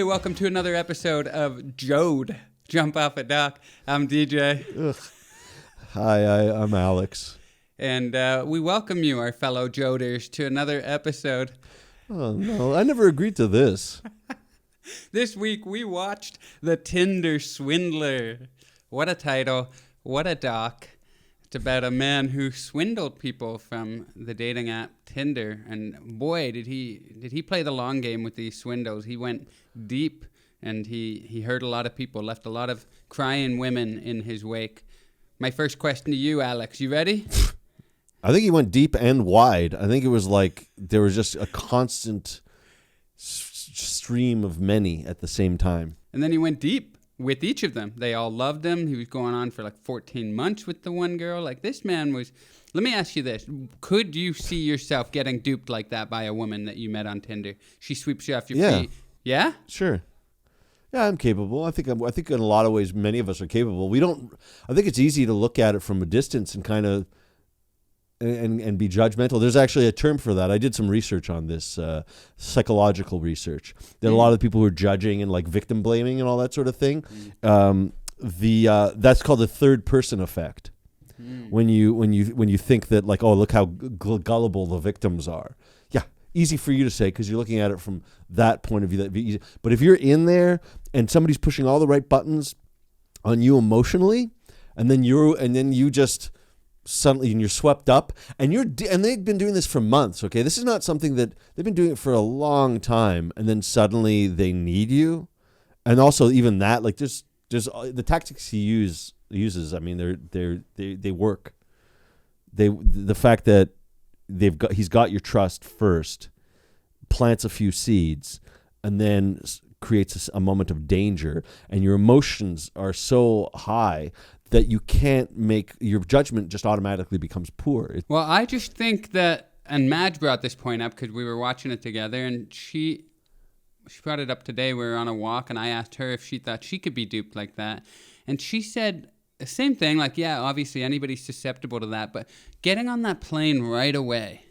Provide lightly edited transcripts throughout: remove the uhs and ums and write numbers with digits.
welcome to another episode of Jode, Jump Off a Dock. I'm DJ. Ugh. Hi, I'm Alex. And we welcome you, our fellow Joders, to another episode. Oh, no, I never agreed to this. This week, we watched The Tinder Swindler. What a title. What a doc. It's about a man who swindled people from the dating app Tinder. And boy, did he play the long game with these swindles. He went deep, and he hurt a lot of people, left a lot of crying women in his wake. My first question to you, Alex. You ready? I think he went deep and wide. I think it was like there was just a constant stream of many at the same time. And then he went deep with each of them. They all loved him. He was going on for like 14 months with the one girl. Like, this man was... Let me ask you this. Could you see yourself getting duped like that by a woman that you met on Tinder? She sweeps you off your feet. Yeah? Sure. Yeah, I'm capable. I think in a lot of ways, many of us are capable. I think it's easy to look at it from a distance and kind of and be judgmental. There's actually a term for that. I did some research on this, psychological research. There are a lot of people who are judging and like victim blaming and all that sort of thing. That's called the third person effect. When you think that, like, oh, look how gullible the victims are. Yeah, easy for you to say because you're looking at it from that point of view. That'd be easy. But if you're in there and somebody's pushing all the right buttons on you emotionally, and then you just suddenly and you're swept up, and they've been doing this for months. Okay, this is not something that they've been doing it for a long time, and then suddenly they need you, and also even that, like, there's the tactics he uses. I mean, they work. The fact that he's got your trust first, plants a few seeds, and then creates a moment of danger, and your emotions are so high that you can't make your judgment just automatically becomes poor. Well, I just think that, and Madge brought this point up because we were watching it together, and she brought it up today. We were on a walk, and I asked her if she thought she could be duped like that, and she said the same thing. Like, yeah, obviously anybody's susceptible to that, but getting on that plane right away.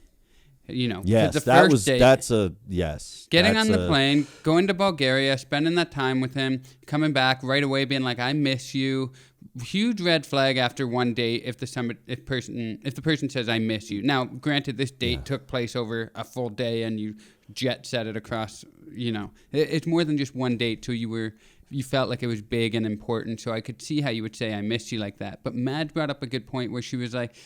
Yes, the first date. That's a yes. Getting on the plane, going to Bulgaria, spending that time with him, coming back right away, being like, "I miss you." Huge red flag after one date if the person says, "I miss you." Now, granted, this date took place over a full day, and you jet set it across. It's more than just one date. So you felt like it was big and important. So I could see how you would say, "I miss you" like that. But Mad brought up a good point where she was like,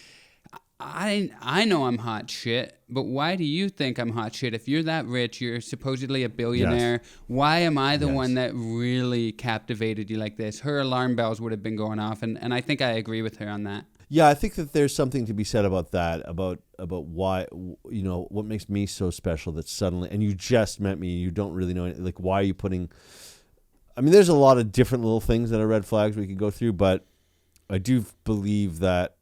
I know I'm hot shit, but why do you think I'm hot shit? If you're that rich, you're supposedly a billionaire. Yes. Why am I the one that really captivated you like this? Her alarm bells would have been going off, and I think I agree with her on that. Yeah, I think that there's something to be said about that, about why, what makes me so special that suddenly, and you just met me, you don't really know anything, like, why are you putting, I mean, there's a lot of different little things that are red flags we could go through, but I do believe that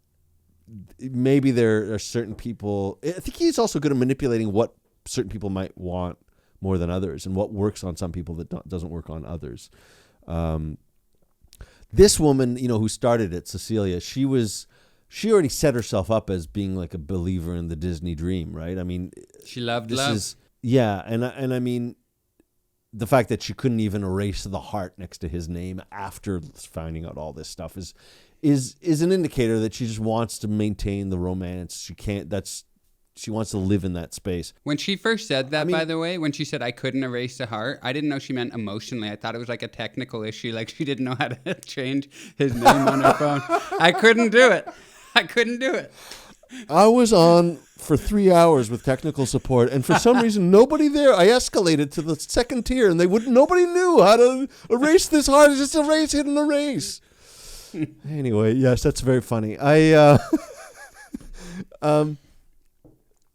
maybe there are certain people. I think he's also good at manipulating what certain people might want more than others, and what works on some people that doesn't work on others. This woman, who started it, Cecilia, she already set herself up as being like a believer in the Disney dream, right? I mean, she loved love. And I mean, the fact that she couldn't even erase the heart next to his name after finding out all this stuff is an indicator that she just wants to maintain the romance. She wants to live in that space. When she first said that, by the way, when she said, "I couldn't erase the heart," I didn't know she meant emotionally. I thought it was like a technical issue, like she didn't know how to change his name on her phone. I couldn't do it. I was on for 3 hours with technical support, and for some reason, nobody there. I escalated to the second tier, and nobody knew how to erase this heart. Just hit and erase. Anyway, yes, that's very funny.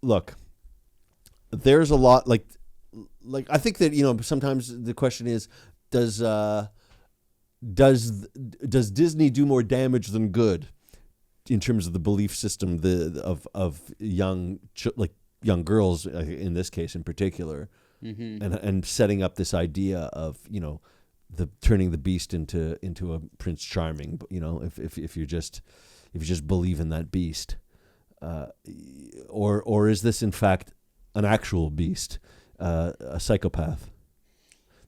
Look, there's a lot like I think that sometimes the question is, does Disney do more damage than good in terms of the belief system of young girls in this case in particular, and setting up this idea of the turning the beast into a Prince Charming, if you just believe in that beast, or is this in fact an actual beast, a psychopath?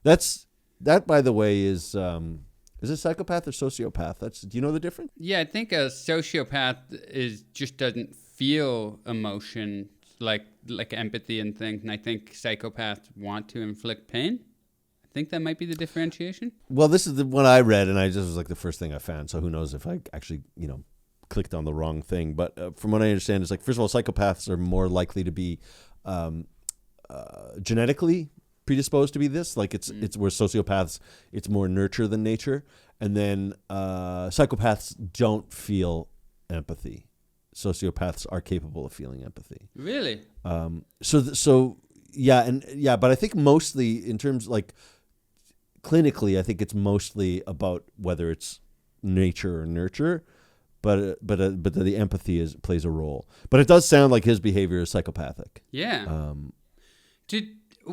That's That, by the way, is it psychopath or sociopath? Do you know the difference? Yeah, I think a sociopath just doesn't feel emotion like empathy and things, and I think psychopaths want to inflict pain. I think that might be the differentiation. Well, this is the one I read, and this was like the first thing I found. So who knows if I actually, clicked on the wrong thing. But from what I understand, it's like, first of all, psychopaths are more likely to be genetically predisposed to be this. Like it's where sociopaths, it's more nurture than nature. And then psychopaths don't feel empathy. Sociopaths are capable of feeling empathy. Really? But I think mostly in terms like clinically, I think it's mostly about whether it's nature or nurture, but the empathy plays a role. But it does sound like his behavior is psychopathic. Yeah.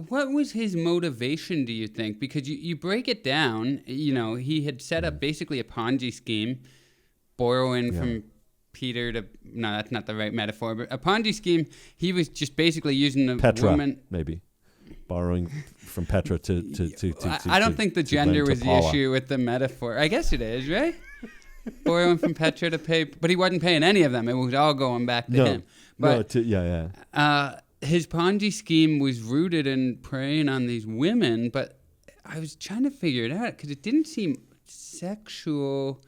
What was his motivation, do you think? Because you break it down, he had set up basically a Ponzi scheme, borrowing from Peter to, no, that's not the right metaphor, but a Ponzi scheme. He was just basically using a Petra, woman. Maybe. Borrowing from Petra to I don't think the gender was the Paula. issue with the metaphor. I guess it is, right? Borrowing from Petra to pay, but he wasn't paying any of them. It was all going back to him. But his Ponzi scheme was rooted in preying on these women, but I was trying to figure it out because it didn't seem sexual.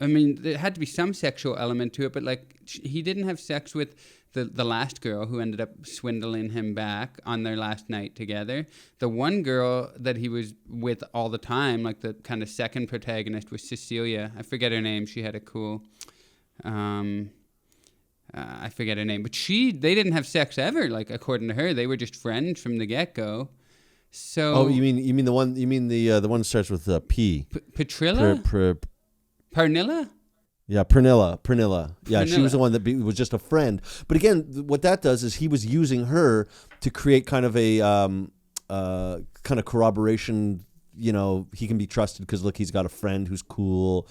I mean, there had to be some sexual element to it, but like he didn't have sex with the last girl who ended up swindling him back on their last night together. The one girl that he was with all the time, like the kind of second protagonist, was Cecilia. I forget her name. She had a cool... I forget her name, but they didn't have sex ever. Like according to her, they were just friends from the get-go. So you mean the one the one that starts with P? Petrilla? Pernilla? Yeah, Pernilla. Yeah, she Pernilla. was the one that was just a friend. But again, what that does is he was using her to create kind of a kind of corroboration. He can be trusted because look, he's got a friend who's cool,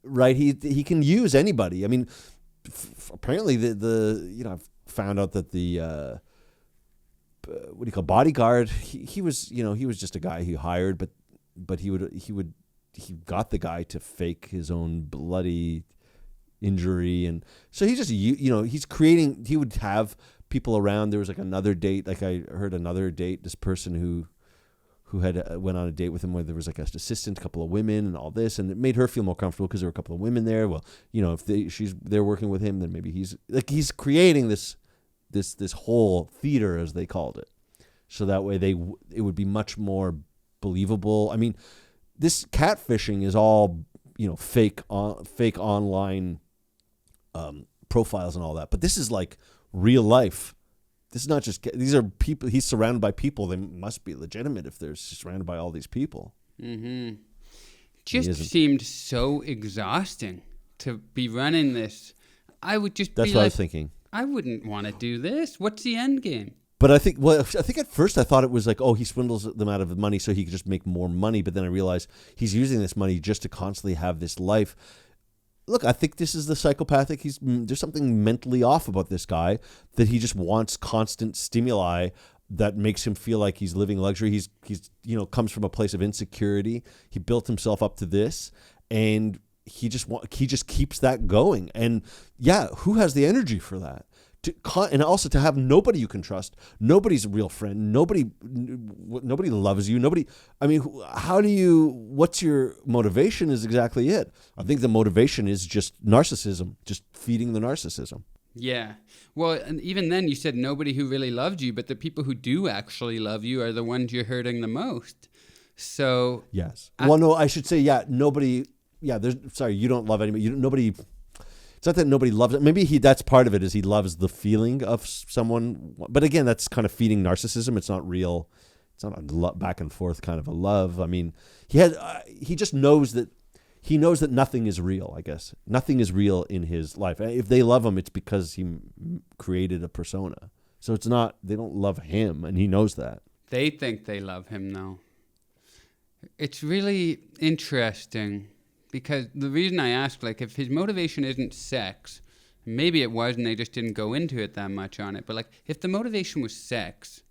right? He can use anybody. I mean. Apparently, I've found out that the what do you call bodyguard? He was just a guy he hired, but he got the guy to fake his own bloody injury, and so he just he's creating. He would have people around. There was like another date. Like I heard another date. This person who had went on a date with him where there was like an assistant, a couple of women and all this, and it made her feel more comfortable because there were a couple of women there. Well, if they're working with him, then maybe he's creating this whole theater, as they called it. So that way it would be much more believable. I mean, this catfishing is all, fake online profiles and all that, but this is like real life. This is not just, these are people, he's surrounded by people. They must be legitimate if they're surrounded by all these people. Mm-hmm. Just seemed so exhausting to be running this. I would just That's what I was thinking. I wouldn't want to do this. What's the end game? But I think at first I thought it was like, oh, he swindles them out of money so he could just make more money. But then I realized he's using this money just to constantly have this life. Look, I think this is the psychopathic. There's something mentally off about this guy, that he just wants constant stimuli that makes him feel like he's living luxury. He's comes from a place of insecurity. He built himself up to this, and he just keeps that going. And yeah, who has the energy for that? And also to have nobody you can trust, nobody's a real friend, nobody loves you, nobody. I mean, what's your motivation is exactly it. I think the motivation is just narcissism, just feeding the narcissism. Yeah. Well, and even then you said nobody who really loved you, but the people who do actually love you are the ones you're hurting the most. So. Yes. I should say, nobody, you don't love anybody. Nobody. It's not that nobody loves it. Maybe that's part of it, is he loves the feeling of someone. But again, that's kind of feeding narcissism. It's not real. It's not a back and forth kind of a love. I mean, he just knows that nothing is real, I guess. Nothing is real in his life. If they love him, it's because he created a persona. So it's not, they don't love him, and he knows that. They think they love him, though. It's really interesting. Because the reason I ask, like, if his motivation isn't sex, maybe it was and they just didn't go into it that much on it. But, like, if the motivation was sex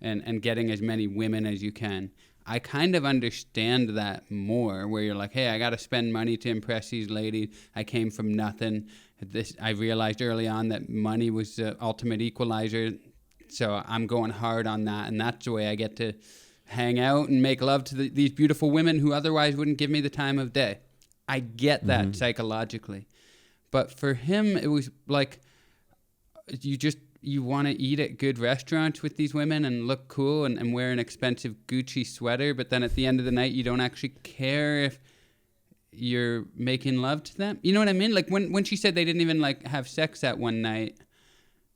and getting as many women as you can, I kind of understand that more, where you're like, hey, I got to spend money to impress these ladies. I came from nothing. I realized early on that money was the ultimate equalizer. So I'm going hard on that. And that's the way I get to hang out and make love to these beautiful women who otherwise wouldn't give me the time of day. I get that psychologically. But for him, it was like you want to eat at good restaurants with these women and look cool and wear an expensive Gucci sweater, but then at the end of the night, you don't actually care if you're making love to them. You know what I mean? Like when she said they didn't even like have sex that one night,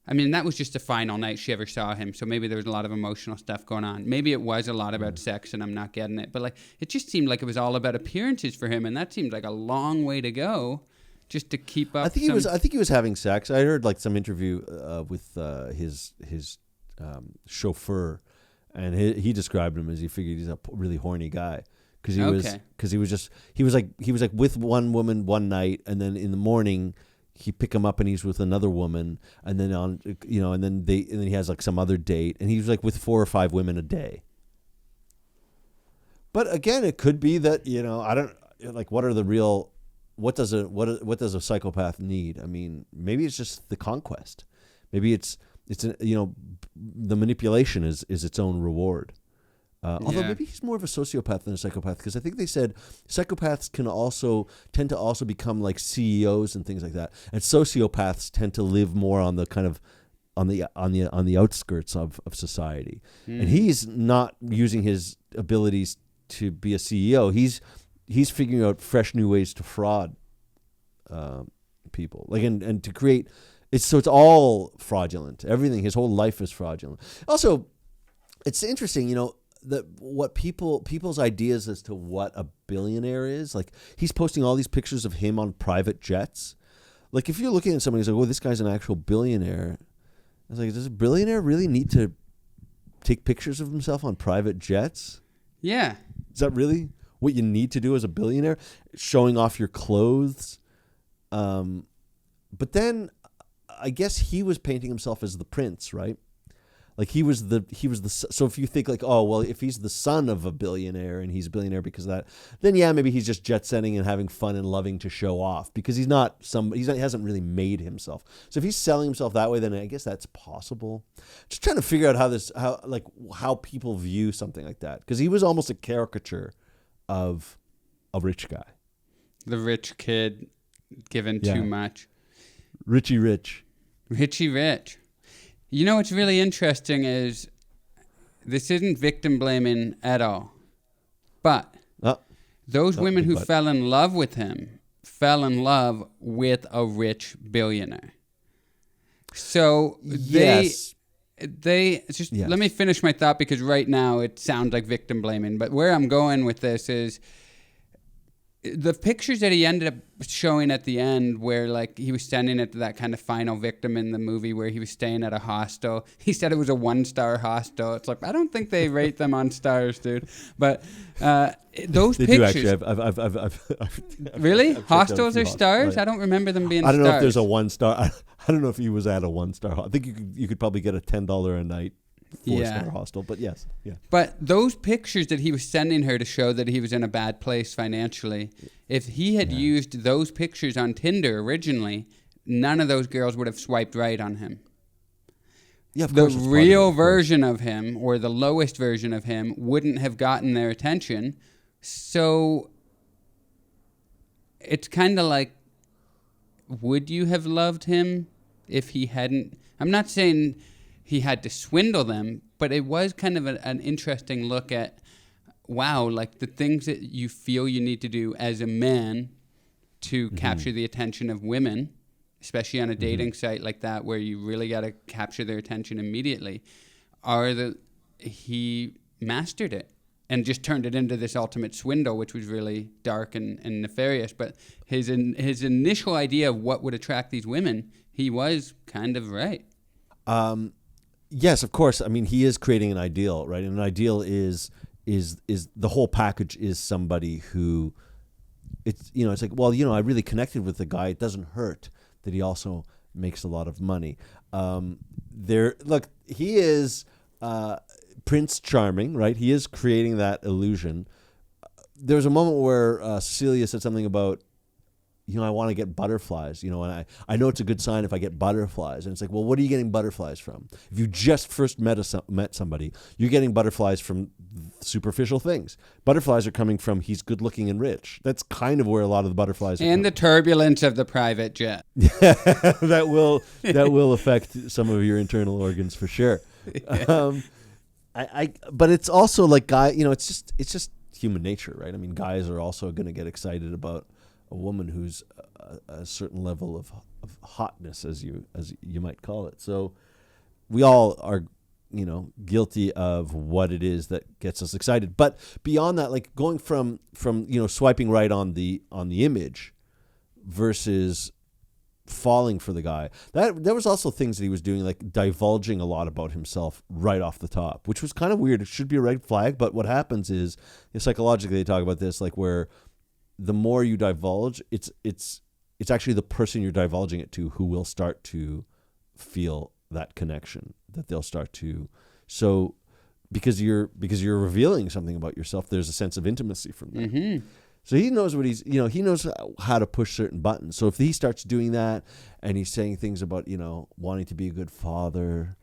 I mean, that was just the final night she ever saw him. So maybe there was a lot of emotional stuff going on. Maybe it was a lot about sex and I'm not getting it. But like, it just seemed like it was all about appearances for him. And that seemed like a long way to go just to keep up. I think he was having sex. I heard like some interview with his chauffeur, and he described him as he figured he's a really horny guy because he was like with one woman one night, and then in the morning he pick him up and he's with another woman, and then and then he has like some other date, and he's like with 4 or 5 women a day. But again, it could be that I don't like what are the real. What does a psychopath need? I mean, maybe it's just the conquest. Maybe it's the manipulation is its own reward. Although maybe he's more of a sociopath than a psychopath, because I think they said psychopaths tend to also become like CEOs and things like that, and sociopaths tend to live more on the kind of on the outskirts of society. And he's not using his abilities to be a CEO. He's figuring out fresh new ways to fraud people, like and to create. It's all fraudulent. Everything, his whole life is fraudulent. Also, it's interesting, that what people's ideas as to what a billionaire is. Like he's posting all these pictures of him on private jets. Like if you're looking at somebody who's like, "Oh, this guy's an actual billionaire," I was like, "Does a billionaire really need to take pictures of himself on private jets?" Yeah. Is that really what you need to do as a billionaire? Showing off your clothes. But then I guess he was painting himself as the prince, right? Like he was the so if you think like, oh, well, if he's the son of a billionaire and he's a billionaire because of that, then yeah, maybe he's just jet setting and having fun and loving to show off because he hasn't really made himself. So if he's selling himself that way, then I guess that's possible. Just trying to figure out how people view something like that, because he was almost a caricature of a rich guy. The rich kid given too much. Richie Rich. You know what's really interesting is this isn't victim blaming at all. But those women who fell in love with him fell in love with a rich billionaire. So yes. Let me finish my thought, because right now it sounds like victim blaming. But where I'm going with this is the pictures that he ended up showing at the end, where like he was standing at that kind of final victim in the movie where he was staying at a hostel. He said it was a 1-star hostel. It's like, I don't think they rate them on stars, dude. But those they pictures. They do actually. I've really? I've Hostels are stars? Right. I don't remember them being stars. I don't know if there's a 1-star. I don't know if he was at a 1-star. I think you could probably get a $10 a night 4-star hostel, but yes. Yeah. But those pictures that he was sending her to show that he was in a bad place financially, if he had used those pictures on Tinder originally, none of those girls would have swiped right on him. Yeah, of the course real version of him, or the lowest version of him, wouldn't have gotten their attention. So it's kind of like, would you have loved him if he hadn't? I'm not saying he had to swindle them, but it was kind of an interesting look at, wow, like the things that you feel you need to do as a man to capture the attention of women, especially on a dating site like that where you really got to capture their attention immediately, he mastered it and just turned it into this ultimate swindle, which was really dark and nefarious. But his initial idea of what would attract these women, he was kind of right. Yes, of course. I mean, he is creating an ideal, right? And an ideal is the whole package is somebody who it's like, well, I really connected with the guy. It doesn't hurt that he also makes a lot of money. He is Prince Charming, right? He is creating that illusion. There was a moment where Cecilia said something about, I want to get butterflies, and I know it's a good sign if I get butterflies. And it's like, well, what are you getting butterflies from? If you just first met somebody, you're getting butterflies from superficial things. Butterflies are coming from he's good looking and rich. That's kind of where a lot of the butterflies are and the turbulence of the private jet. that will affect some of your internal organs for sure. Yeah. But it's also like it's just human nature, right? I mean, guys are also going to get excited about a woman who's a certain level of hotness, as you might call it. So we all are, guilty of what it is that gets us excited. But beyond that, like going from swiping right on the image versus falling for the guy, there was also things that he was doing, like divulging a lot about himself right off the top, which was kind of weird. It should be a red flag, but what happens is, psychologically they talk about this, like where the more you divulge, it's actually the person you're divulging it to who will start to feel that connection, that they'll start to. So because you're revealing something about yourself, there's a sense of intimacy from that. Mm-hmm. So he knows what he knows how to push certain buttons. So if he starts doing that and he's saying things about, wanting to be a good father,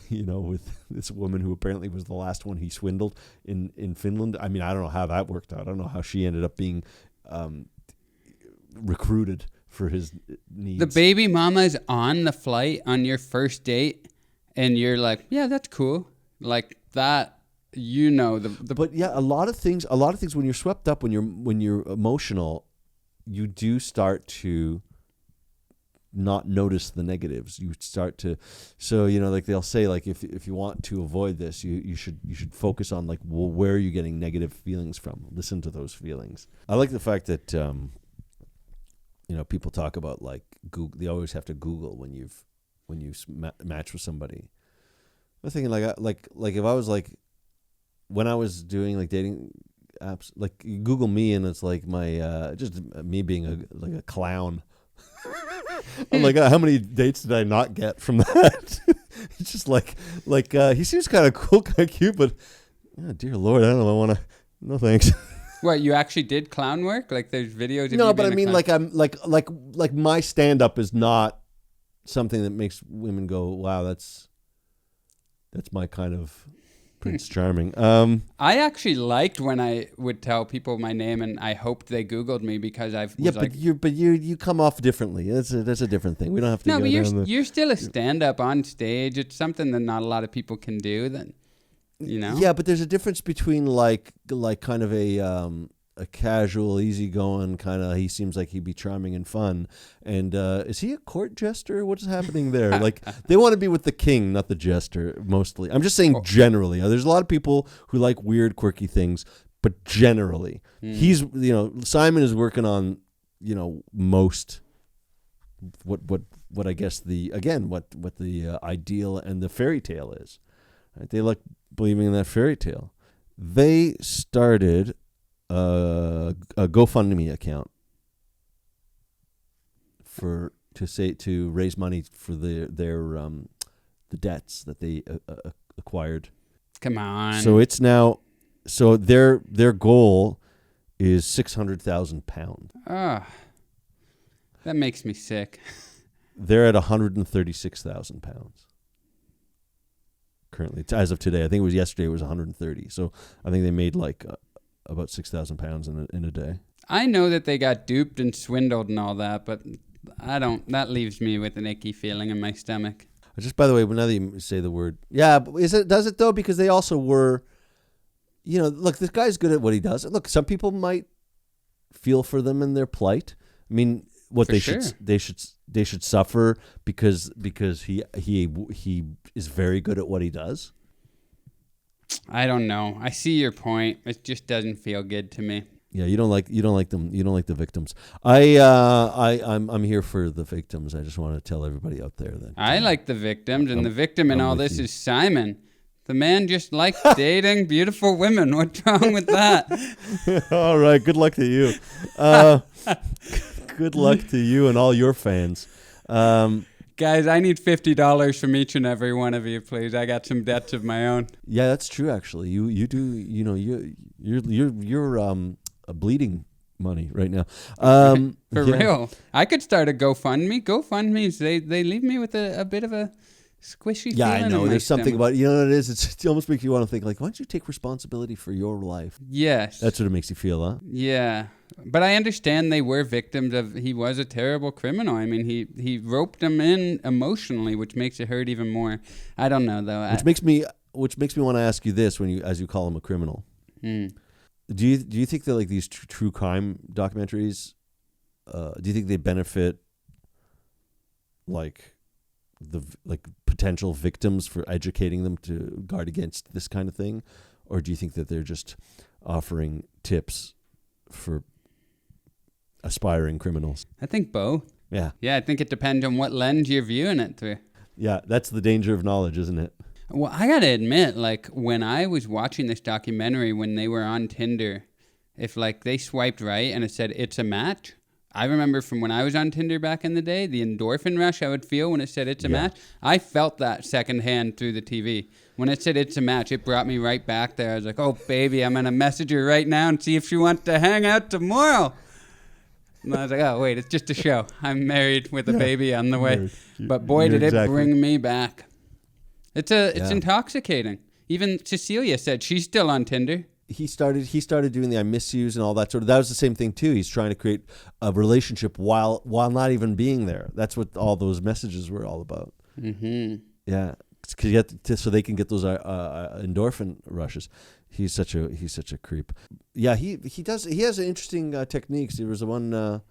with this woman who apparently was the last one he swindled in Finland. I mean, I don't know how that worked out. I don't know how she ended up being recruited for his needs. The baby mama is on the flight on your first date, and you're like, yeah, that's cool. Like that, But yeah, a lot of things when you're swept up, when you're emotional, you do start to not notice the negatives. You start to, so like they'll say, like if you want to avoid this, you should focus on, like, well, where are you getting negative feelings from? Listen to those feelings. I like the fact that people talk about, like, Google. They always have to Google when you match with somebody. I'm thinking like if I was like, when I was doing like dating apps, like you Google me and it's like my just me being a clown. I'm like, how many dates did I not get from that? It's just like he seems kind of cool, kind of cute, but dear Lord, I don't know. I want to. No thanks. What, you actually did clown work? Like there's videos of no, you but I being mean, like I'm like my stand up is not something that makes women go, wow, that's my kind of Prince Charming. I actually liked when I would tell people my name and I hoped they Googled me because you come off differently. That's a different thing. We don't have to. No, but you're still a stand up on stage. It's something that not a lot of people can do. Then, Yeah, but there's a difference between like kind of a casual, easygoing kind of. He seems like he'd be charming and fun. And is he a court jester? What's happening there? Like they want to be with the king, not the jester. Mostly, I'm just saying generally. There's a lot of people who like weird, quirky things, but generally, he's Simon is working on most what I guess what the ideal and the fairy tale is. Right? They like believing in that fairy tale. They started a GoFundMe account to raise money for their the debts that they acquired. Come on. So it's now, their goal is £600,000. Ah, that makes me sick. They're at £136,000 currently, as of today. I think it was yesterday. It was 130. So I think they made like about £6,000 in a day. I know that they got duped and swindled and all that, but I don't. That leaves me with an icky feeling in my stomach. Just by the way, now that you say the word, yeah, does it though? Because they also were, look, this guy's good at what he does. Look, some people might feel for them in their plight. I mean, they should suffer because he is very good at what he does. I don't know. I see your point. It just doesn't feel good to me. Yeah, you don't like them. You don't like the victims. I'm here for the victims. I just want to tell everybody out there that I like the victims, and the victim in all this is Simon. The man just likes dating beautiful women. What's wrong with that? All right. Good luck to you. Good luck to you and all your fans. Guys, I need $50 from each and every one of you, please. I got some debts of my own. Yeah, that's true. Actually, you do. You know, you're bleeding money right now. For real. I could start a GoFundMe. GoFundMes, they leave me with a bit of a squishy Yeah, feeling. I know. In There's something stomach. about you know what it is. It almost makes you want to think like, why don't you take responsibility for your life? Yes. That's what it makes you feel, huh? Yeah. But I understand they were victims of, he was a terrible criminal. I mean, he roped them in emotionally, which makes it hurt even more. I don't know though. Which makes me want to ask you this as you call him a criminal. Do you think that like these true crime documentaries, do you think they benefit like potential victims for educating them to guard against this kind of thing, or do you think that they're just offering tips for aspiring criminals? I think both. Yeah. Yeah, I think it depends on what lens you're viewing it through. Yeah, that's the danger of knowledge, isn't it? Well, I gotta admit, like, when I was watching this documentary, when they were on Tinder, if, like, they swiped right and it said, it's a match, I remember from when I was on Tinder back in the day, the endorphin rush I would feel when it said it's a match. I felt that secondhand through the TV. When it said it's a match, it brought me right back there. I was like, oh, baby, I'm going to message her right now and see if she wants to hang out tomorrow. And I was like, oh, wait, it's just a show. I'm married with a baby on the way. But boy, did it bring me back. It's intoxicating. Even Cecilia said she's still on Tinder. He started doing the I miss yous and all that sort of. That was the same thing too. He's trying to create a relationship while not even being there. That's what all those messages were all about. Mm-hmm. Yeah, so they can get those endorphin rushes. He's such a creep. Yeah, he has interesting techniques. There was one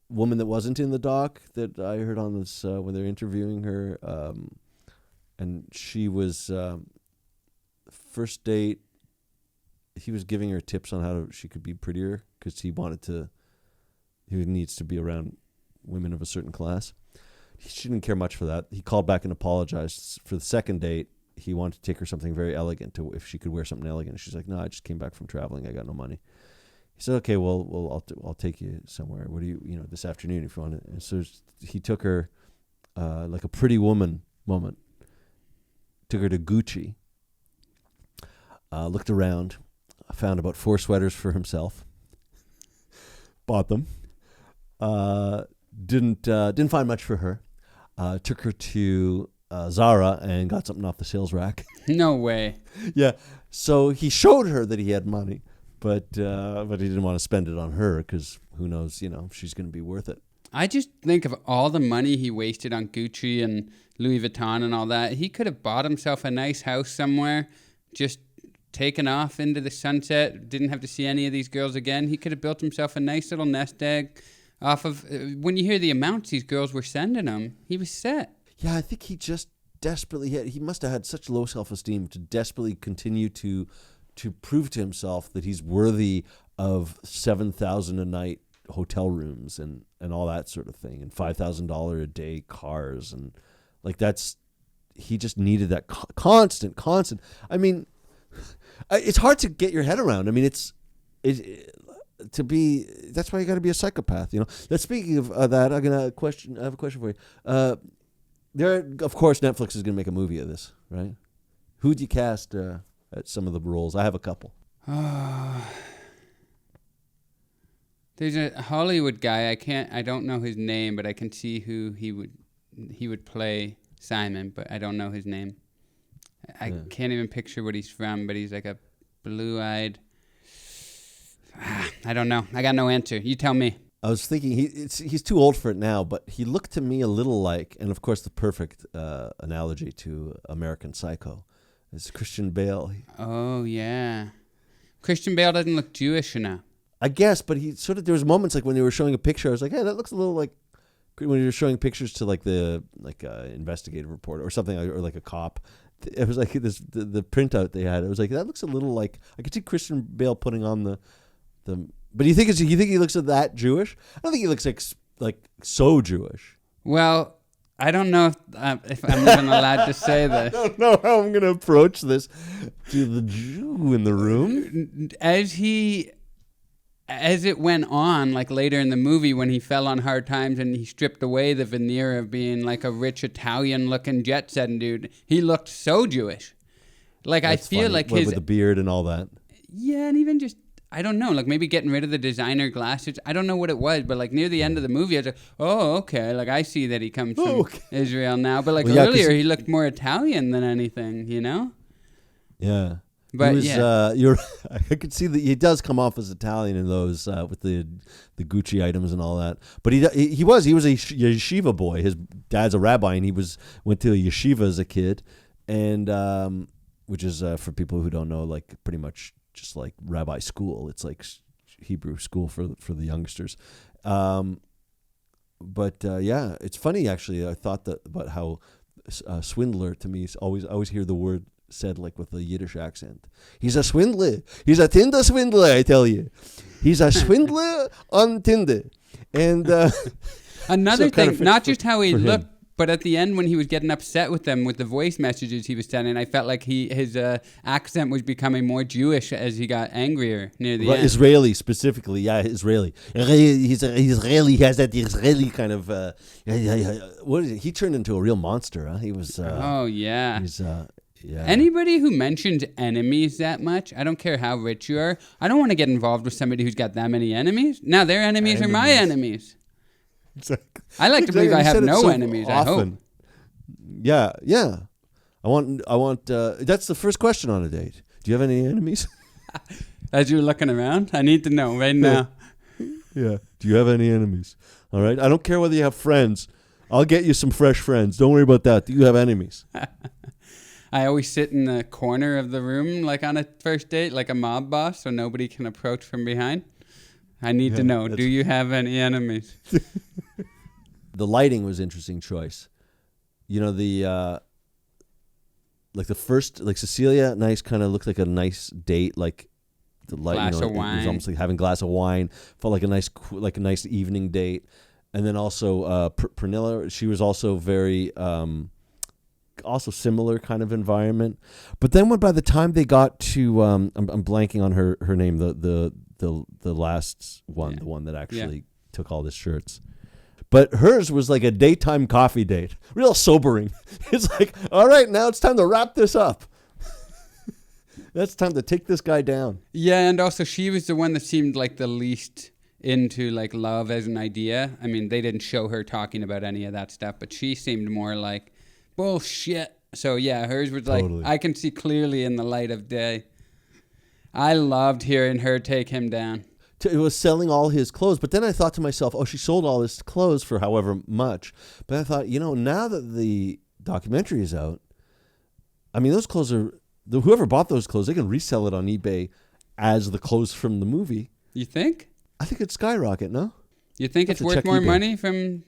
woman that wasn't in the doc that I heard on this when they're interviewing her, and she was first date. He was giving her tips on how she could be prettier because he needs to be around women of a certain class. She didn't care much for that. He called back and apologized. For the second date, he wanted to take her something very elegant, if she could wear something elegant. She's like, no, I just came back from traveling. I got no money. He said, okay, well, I'll take you somewhere. What do you this afternoon if you want to. And so he took her, like a pretty woman moment, took her to Gucci, looked around, found about 4 sweaters for himself, bought them, didn't find much for her, took her to Zara and got something off the sales rack. No way. Yeah, so he showed her that he had money, but he didn't want to spend it on her because who knows, if she's going to be worth it. I just think of all the money he wasted on Gucci and Louis Vuitton and all that. He could have bought himself a nice house somewhere, just taken off into the sunset, didn't have to see any of these girls again. He could have built himself a nice little nest egg off of, when you hear the amounts these girls were sending him, he was set. Yeah, I think he just desperately he must have had such low self-esteem to desperately continue to prove to himself that he's worthy of $7,000 a night hotel rooms and all that sort of thing, and $5,000 a day cars, and like he just needed that constant. I mean, it's hard to get your head around. I mean, that's why you got to be a psychopath, Now, speaking of that, I have a question for you. Of course, Netflix is going to make a movie of this, right? Who'd you cast at some of the roles? I have a couple. There's a Hollywood guy. I don't know his name, but I can see who he would play Simon, but I don't know his name. I can't even picture what he's from, but he's like a blue-eyed. I don't know. I got no answer. You tell me. I was thinking he's too old for it now, but he looked to me a little like, and of course the perfect analogy to American Psycho is Christian Bale. Oh yeah, Christian Bale doesn't look Jewish enough. I guess, but he sort of, there was moments like when they were showing a picture, I was like, hey, that looks a little like when you were showing pictures to like the investigative reporter or something, or like a cop. It was like this the printout they had. It was like, that looks a little like, I could see Christian Bale putting on the. But you think he looks that Jewish? I don't think he looks like so Jewish. Well, I don't know if I'm even allowed to say this. I don't know how I'm going to approach this to the Jew in the room. As he as it went on, like later in the movie when he fell on hard times and he stripped away the veneer of being like a rich Italian-looking jet-setting dude, he looked so Jewish. Like, That's I feel funny. like with the beard and all that. Yeah, and even just, I don't know, like maybe getting rid of the designer glasses. I don't know what it was, but like near the end of the movie, I was like, oh, okay. Like I see that he comes from Israel now. But like earlier, he looked more Italian than anything, you know? Yeah. But I could see that he does come off as Italian in those with the Gucci items and all that. But he was a yeshiva boy. His dad's a rabbi, and he went to a yeshiva as a kid, and which is for people who don't know, like pretty much just like rabbi school. It's like Hebrew school for the youngsters. But it's funny actually. I thought that about how swindler to me is always hear the word said like with a Yiddish accent. He's a swindler. He's a Tinder swindler, I tell you. He's a swindler on Tinder. And another thing, not just how he looked, but at the end when he was getting upset with them with the voice messages he was sending, I felt like his accent was becoming more Jewish as he got angrier near the end. Israeli specifically, Israeli. He's Israeli. He has that Israeli kind of. What is it? He turned into a real monster. Huh? He was. Anybody who mentions enemies that much, I don't care how rich you are, I don't want to get involved with somebody who's got that many enemies. Now their enemies are my enemies. Exactly. I like to believe I have no enemies. Often. I hope. Yeah. I want. That's the first question on a date. Do you have any enemies? As you're looking around, I need to know right now. Yeah. Do you have any enemies? All right. I don't care whether you have friends. I'll get you some fresh friends. Don't worry about that. Do you have enemies? I always sit in the corner of the room, like on a first date, like a mob boss, so nobody can approach from behind. I need to know, do you have any enemies? The lighting was interesting choice. You know, the like the first, like Cecilia, nice, kind of looked like a nice date, like the light, glass of wine. It was almost like having a glass of wine. Felt like a nice evening date. And then also Pernilla, she was also very also similar kind of environment. But then by the time they got to I'm blanking on her name, the last one, the one that actually took all the shirts. But hers was like a daytime coffee date. Real sobering. It's like, all right, now it's time to wrap this up. It's time to take this guy down. Yeah, and also she was the one that seemed like the least into like love as an idea. I mean, they didn't show her talking about any of that stuff, but she seemed more like bullshit. So yeah, hers was like, totally. I can see clearly in the light of day. I loved hearing her take him down. It was selling all his clothes. But then I thought to myself, she sold all his clothes for however much. But I thought, now that the documentary is out, I mean, those clothes whoever bought those clothes, they can resell it on eBay as the clothes from the movie. You think? I think it'd skyrocket, no? You think it's worth more money from,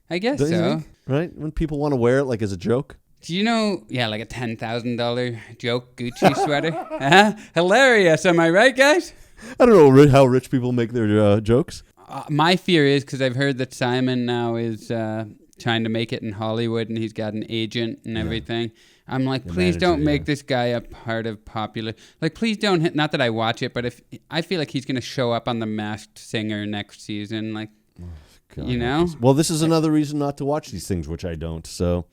I guess Don't so. You think? Right? When people want to wear it like as a joke? Do you know, like a $10,000 joke Gucci sweater? Hilarious, am I right, guys? I don't know how rich people make their jokes. My fear is, because I've heard that Simon now is trying to make it in Hollywood and he's got an agent and everything. I'm like, please don't make this guy a part of popular. Like, please don't, not that I watch it, but if I feel like he's going to show up on The Masked Singer next season, like, God, Well, this is another reason not to watch these things, which I don't. So,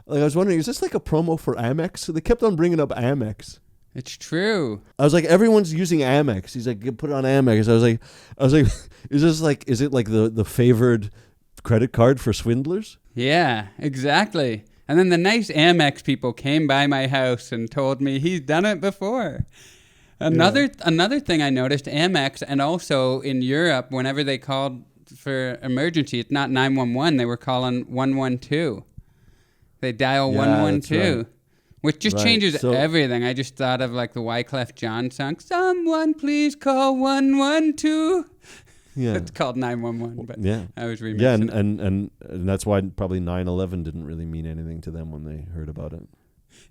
like, I was wondering, is this like a promo for Amex? So they kept on bringing up Amex. It's true. I was like, everyone's using Amex. He's like, put it on Amex. I was like, is it like the favored credit card for swindlers? Yeah, exactly. And then the nice Amex people came by my house and told me he's done it before. Another thing I noticed, Amex, and also in Europe, whenever they called for emergency, it's not 911, they were calling 112. They dial 112. Right. Which just changes everything. I just thought of like the Wyclef Jean song, someone please call 112. Yeah. It's called 911, but I was remixing it. And that's why probably 9/11 didn't really mean anything to them when they heard about it.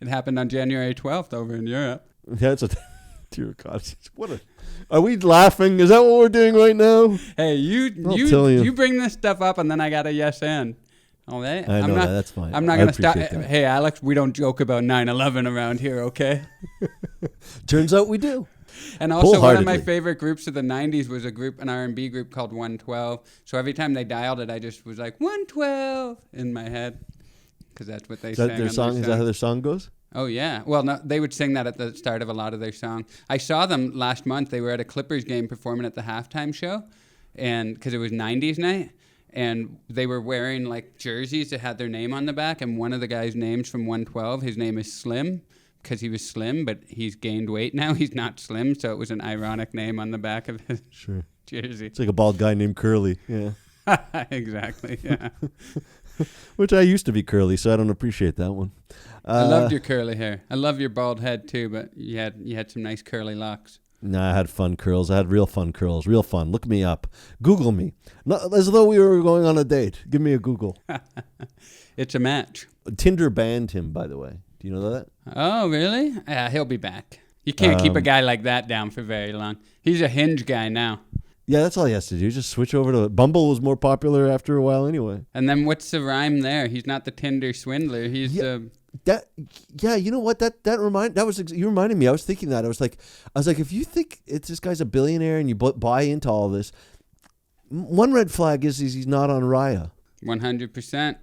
It happened on January 12th over in Europe. Yeah, dear God. Are we laughing? Is that what we're doing right now? Hey, you bring this stuff up and then I got a yes and. All right. I know that's fine. I'm not going to stop. Hey, Alex, we don't joke about 9/11 around here, okay? Turns out we do. And also one of my Wholeheartedly. favorite groups of the 90s was an R&B group called 112. So every time they dialed it, I just was like, 112 in my head. Because that's what they Is sang that their on song? Is that how their song goes? Oh, yeah. Well, no, they would sing that at the start of a lot of their songs. I saw them last month. They were at a Clippers game performing at the halftime show, and because it was 90s night, and they were wearing like jerseys that had their name on the back, and one of the guys' names from 112, his name is Slim, because he was slim, but he's gained weight now. He's not slim, so it was an ironic name on the back of his jersey. It's like a bald guy named Curly. Yeah. Exactly, yeah. Which I used to be curly, so I don't appreciate that one. I loved your curly hair. I love your bald head too, but you had some nice curly locks. Nah, I had fun curls. I had real fun curls. Real fun. Look me up. Google me. Not, as though we were going on a date. Give me a Google. It's a match. Tinder banned him, by the way. Do you know that? Oh, really? Yeah, he'll be back. You can't keep a guy like that down for very long. He's a Hinge guy now. Yeah, that's all he has to do. Just switch over to Bumble. Was more popular after a while anyway. And then what's the rhyme there? He's not the Tinder swindler. He's the... You know what? You reminded me. I was thinking that. I was like, if you think this guy's a billionaire and you buy into all this, one red flag is he's not on Raya. 100%.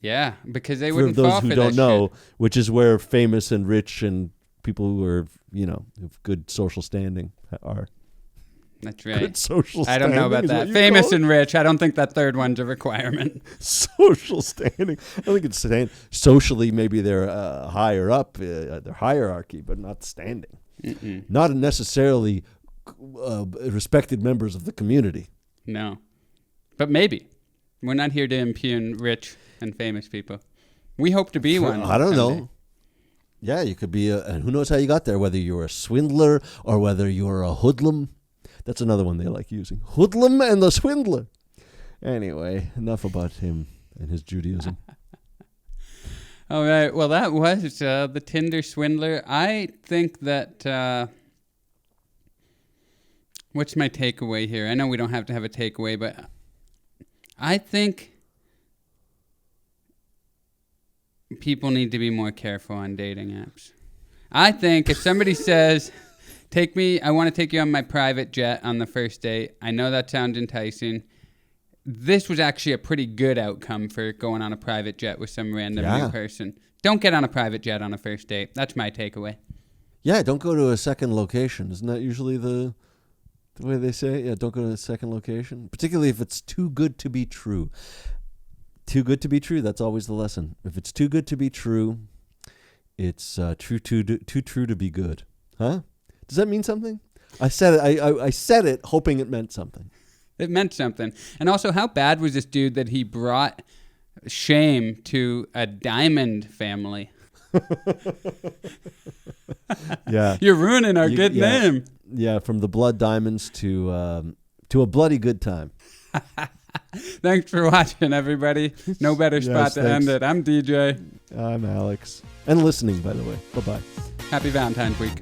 Yeah, because they For wouldn't those fall who for don't that know, shit. which is where famous and rich and people who are, have good social standing are. That's right. Good social I standing. don't know about is what that. you Famous call it? and rich. I don't think that third one's a requirement. Social standing. I think it's standing. Socially, maybe they're higher up, their hierarchy, but not standing. Mm-mm. Not necessarily respected members of the community. No. But maybe. We're not here to impugn rich and famous people. We hope to be one. I don't someday. know. Yeah, you could be and who knows how you got there, whether you're a swindler or whether you're a hoodlum. That's another one they like using. Hoodlum and the swindler. Anyway, enough about him and his Judaism. All right. Well, that was the Tinder Swindler. I think that... what's my takeaway here? I know we don't have to have a takeaway, but I think people need to be more careful on dating apps. I think if somebody says... I want to take you on my private jet on the first date. I know that sounds enticing. This was actually a pretty good outcome for going on a private jet with some random new person. Don't get on a private jet on a first date. That's my takeaway. Yeah, don't go to a second location. Isn't that usually the way they say it? Yeah, don't go to a second location. Particularly if it's too good to be true. Too good to be true, that's always the lesson. If it's too good to be true, it's too true to be good. Huh? Does that mean something? I said it. I said it hoping it meant something. It meant something. And also, how bad was this dude that he brought shame to a diamond family? Yeah. You're ruining our good name. Yeah, from the blood diamonds to a bloody good time. Thanks for watching, everybody. No better spot to end it. I'm DJ. I'm Alex. And listening, by the way. Bye-bye. Happy Valentine's week.